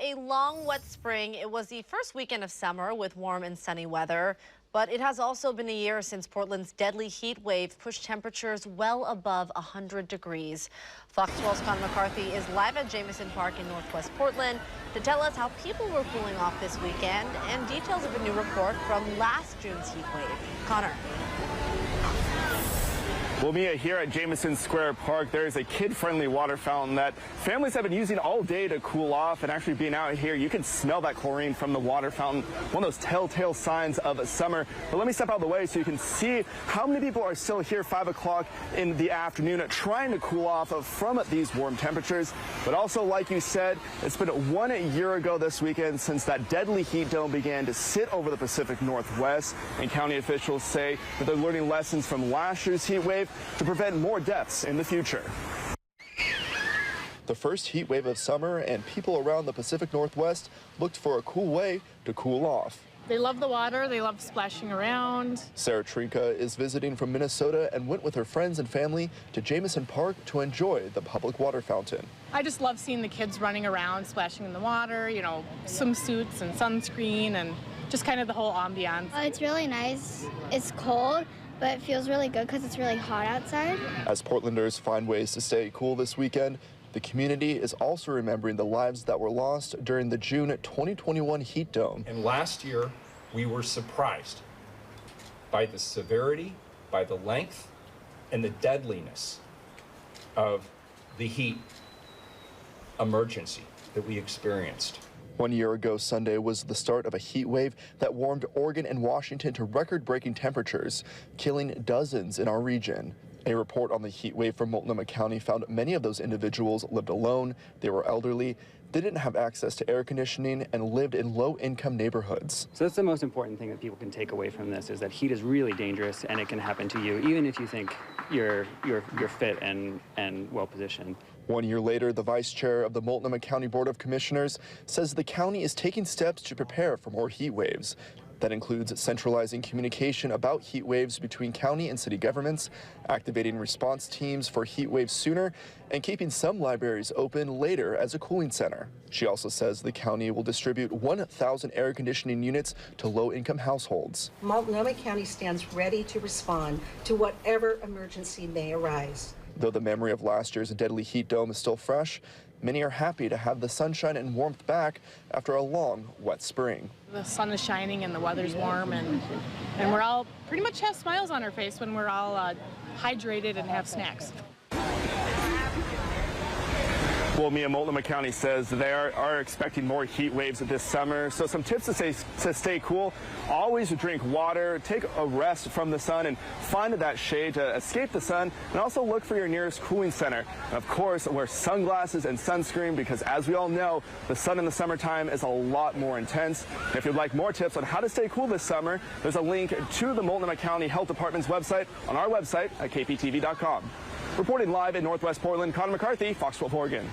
a long, wet spring. It was the first weekend of summer with warm and sunny weather, but it has also been a year since Portland's deadly heat wave pushed temperatures well above 100 degrees. Fox 12's Connor McCarthy is live at Jamison Park in Northwest Portland to tell us how people were cooling off this weekend and details of a new report from last June's heat wave. Connor. Well, Mia, here at Jamison Square Park, there is a kid-friendly water fountain that families have been using all day to cool off. And actually being out here, you can smell that chlorine from the water fountain, one of those telltale signs of summer. But let me step out of the way so you can see how many people are still here 5 o'clock in the afternoon trying to cool off from these warm temperatures. But also, like you said, it's been 1 year ago this weekend since that deadly heat dome began to sit over the Pacific Northwest. And county officials say that they're learning lessons from last year's heat wave to prevent more deaths in the future. The first heat wave of summer, and people around the Pacific Northwest looked for a cool way to cool off. They love the water, they love splashing around. Sarah Trinka is visiting from Minnesota and went with her friends and family to Jamison Park to enjoy the public water fountain. I just love seeing the kids running around, splashing in the water, you know, swimsuits and sunscreen and just kind of the whole ambiance. It's really nice. It's cold, but it feels really good because it's really hot outside. As Portlanders find ways to stay cool this weekend, the community is also remembering the lives that were lost during the June 2021 heat dome. And last year, we were surprised by the severity, by the length, and the deadliness of the heat emergency that we experienced. 1 year ago Sunday was the start of a heat wave that warmed Oregon and Washington to record-breaking temperatures, killing dozens in our region. A report on the heat wave from Multnomah County found many of those individuals lived alone, they were elderly, they didn't have access to air conditioning, and lived in low-income neighborhoods. So that's the most important thing that people can take away from this, is that heat is really dangerous and it can happen to you, even if you think you're fit and well-positioned. 1 year later, the vice chair of the Multnomah County Board of Commissioners says the county is taking steps to prepare for more heat waves. That includes centralizing communication about heat waves between county and city governments, activating response teams for heat waves sooner, and keeping some libraries open later as a cooling center. She also says the county will distribute 1,000 air conditioning units to low-income households. Multnomah County stands ready to respond to whatever emergency may arise. Though the memory of last year's deadly heat dome is still fresh, many are happy to have the sunshine and warmth back after a long, wet spring. The sun is shining and the weather's warm, and we're all pretty much have smiles on our face when we're all hydrated and have snacks. Well, Mia, Multnomah County says they are expecting more heat waves this summer. So some tips to stay cool: always drink water, take a rest from the sun, and find that shade to escape the sun, and also look for your nearest cooling center. And of course, wear sunglasses and sunscreen, because as we all know, the sun in the summertime is a lot more intense. And if you'd like more tips on how to stay cool this summer, there's a link to the Multnomah County Health Department's website on our website at kptv.com. Reporting live in Northwest Portland, Connor McCarthy, Fox 12 Oregon.